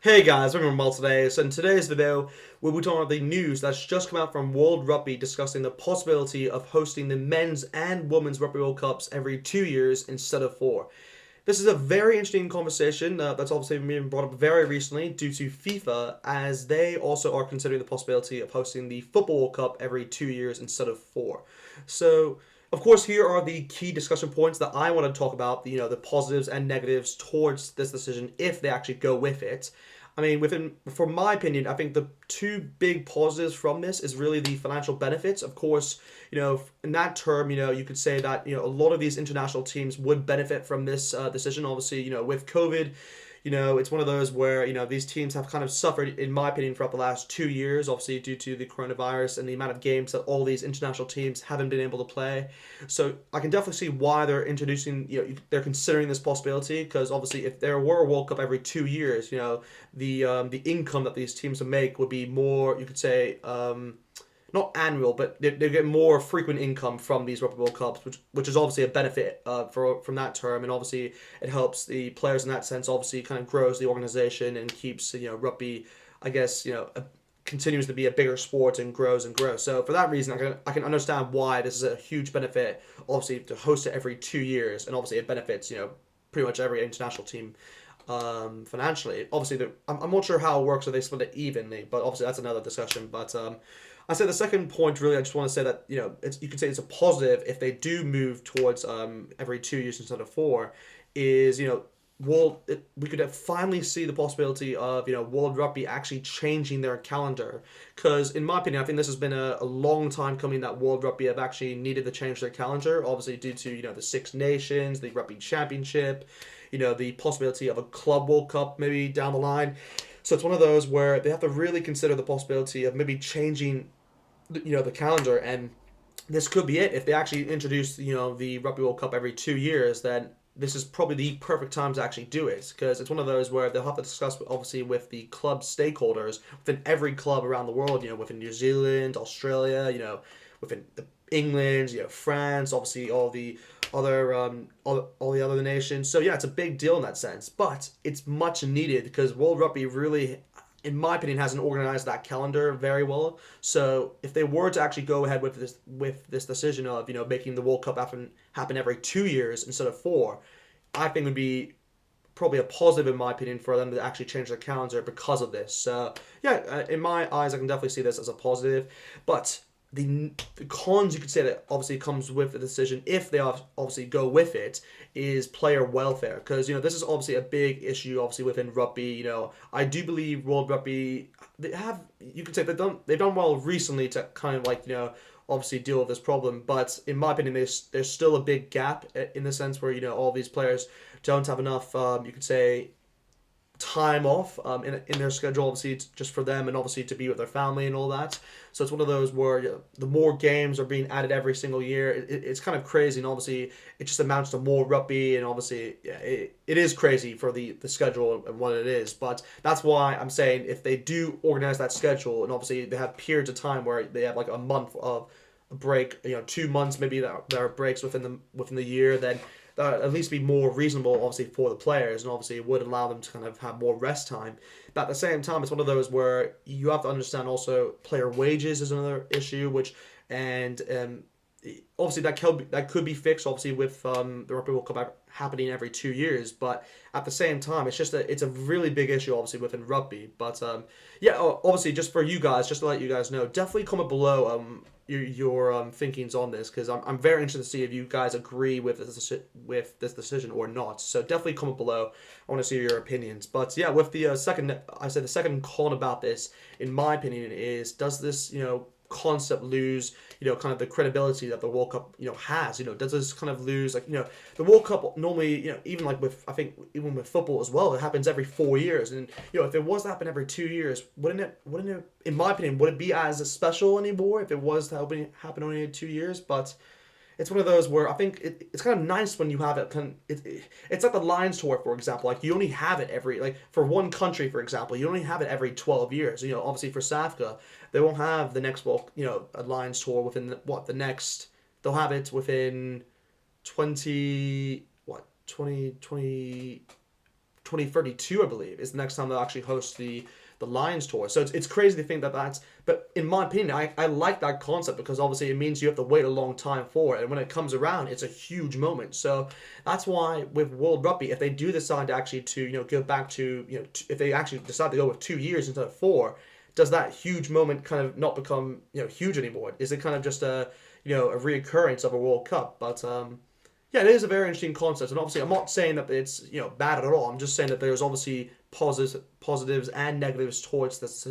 Hey guys, welcome to Mal today. So in today's video, we'll be talking about the news that's just come out from World Rugby discussing the possibility of hosting the men's and women's Rugby World Cups every 2 years instead of four. This is a very interesting conversation that's obviously been brought up very recently due to FIFA, as they also are considering the possibility of hosting the Football World Cup every 2 years instead of four. So, of course, here are the key discussion points that I want to talk about. The positives and negatives towards this decision if they actually go with it. I mean, from my opinion, I think the two big positives from this is really the financial benefits. Of course, in that term, you could say that, a lot of these international teams would benefit from this decision. Obviously, with COVID, it's one of those where, these teams have kind of suffered, in my opinion, throughout the last 2 years, obviously due to the coronavirus and the amount of games that all these international teams haven't been able to play. So I can definitely see why they're introducing, they're considering this possibility, because obviously if there were a World Cup every 2 years, the income that these teams would make would be more, you could say, not annual, but they get more frequent income from these Rugby World Cups, which is obviously a benefit from that term, and obviously it helps the players in that sense. Obviously, kind of grows the organization and keeps rugby, I guess continues to be a bigger sport and grows and grows. So for that reason, I can understand why this is a huge benefit. Obviously, to host it every 2 years, and obviously it benefits pretty much every international team financially. Obviously, I'm not sure how it works if they split it evenly, but obviously that's another discussion. But I say the second point really, I just want to say that you could say it's a positive if they do move towards every 2 years instead of four. Is we could finally see the possibility of World Rugby actually changing their calendar, because in my opinion I think this has been a long time coming that World Rugby have actually needed to change their calendar, obviously due to the Six Nations, the Rugby Championship, the possibility of a Club World Cup maybe down the line. So it's one of those where they have to really consider the possibility of maybe changing the calendar, and this could be it if they actually introduce the Rugby World Cup every 2 years. Then this is probably the perfect time to actually do it, because it's one of those where they'll have to discuss obviously with the club stakeholders within every club around the world, within New Zealand, Australia, within England, France, obviously all the other all the other nations. So yeah, it's a big deal in that sense, but it's much needed because World Rugby really, in my opinion, hasn't organized that calendar very well. So if they were to actually go ahead with this decision of making the World Cup happen every 2 years instead of four, I think it would be probably a positive in my opinion for them to actually change their calendar because of this. So yeah, in my eyes, I can definitely see this as a positive. But the cons, you could say, that obviously comes with the decision if they obviously go with it, is player welfare, because this is obviously a big issue obviously within rugby. I do believe World Rugby, they have, you could say they've done well recently to kind of like obviously deal with this problem, but in my opinion there's still a big gap in the sense where all these players don't have enough you could say time off in their schedule, obviously just for them and obviously to be with their family and all that. So it's one of those where the more games are being added every single year, it's kind of crazy, and obviously it just amounts to more rugby, and obviously yeah, it is crazy for the schedule and what it is. But that's why I'm saying if they do organize that schedule, and obviously they have periods of time where they have like a month of a break, 2 months maybe that there are breaks within the year, then at least be more reasonable, obviously, for the players, and obviously it would allow them to kind of have more rest time. But at the same time, it's one of those where you have to understand also player wages is another issue, which and obviously that could be fixed obviously with the Rugby World Cup happening every 2 years. But at the same time, it's a really big issue obviously within rugby. But yeah, obviously just for you guys, just to let you guys know, definitely comment below your thinkings on this, because I'm very interested to see if you guys agree with this decision or not. So definitely comment below. I want to see your opinions. But yeah, with the the second con about this, in my opinion, is does this concept lose kind of the credibility that the World Cup has? Does this kind of lose, like, the World Cup normally, even like with, I think even with football as well, it happens every 4 years, and if it was to happen every 2 years, wouldn't it, in my opinion, would it be as special anymore if it was to happen only in 2 years? But it's one of those where I think it's kind of nice when you have it. It's like the Lions tour, for example. Like, you only have it every, like, for one country, for example, you only have it every 12 years. Obviously for SAFCA, they won't have the next, well, a Lions tour within the next. They'll have it within 20 what 20 20 2032, I believe, is the next time they'll actually host the Lions tour. So it's crazy to think that that's, but in my opinion, I like that concept because obviously it means you have to wait a long time for it. And when it comes around, it's a huge moment. So that's why with World Rugby, if they do decide to actually to, go back to, if they actually decide to go with 2 years instead of four, does that huge moment kind of not become, huge anymore? Is it kind of just a reoccurrence of a World Cup? But, yeah, it is a very interesting concept, and obviously, I'm not saying that it's bad at all. I'm just saying that there's obviously positives and negatives towards this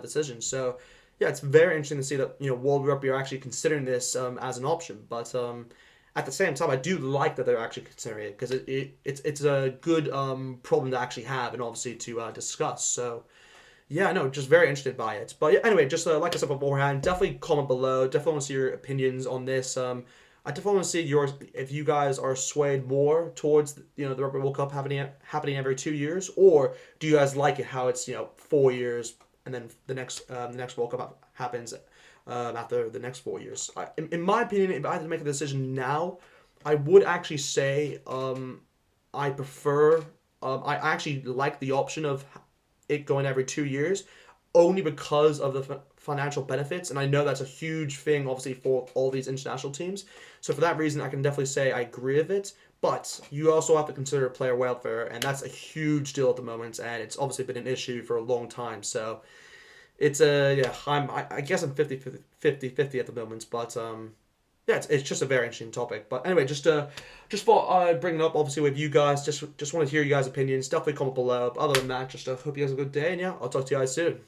decision. So, yeah, it's very interesting to see that World Rugby are actually considering this as an option. But at the same time, I do like that they're actually considering it because it's a good problem to actually have and obviously to discuss. So. Yeah, no, just very interested by it. But yeah, anyway, just like I said beforehand, definitely comment below. Definitely want to see your opinions on this. I definitely want to see yours if you guys are swayed more towards the Rugby World Cup happening every 2 years, or do you guys like it how it's 4 years and then the next World Cup happens after the next 4 years. In my opinion, if I had to make a decision now, I would actually say I prefer. I actually like the option of it going every 2 years, only because of the financial benefits, and I know that's a huge thing, obviously, for all these international teams. So for that reason, I can definitely say I agree with it. But you also have to consider player welfare, and that's a huge deal at the moment, and it's obviously been an issue for a long time. So it's I guess I'm 50-50 at the moment, but yeah, it's just a very interesting topic. But anyway, just thought I'd bring it up, obviously, with you guys. Just want to hear you guys' opinions. Definitely comment below. But other than that, just hope you guys have a good day, and yeah, I'll talk to you guys soon.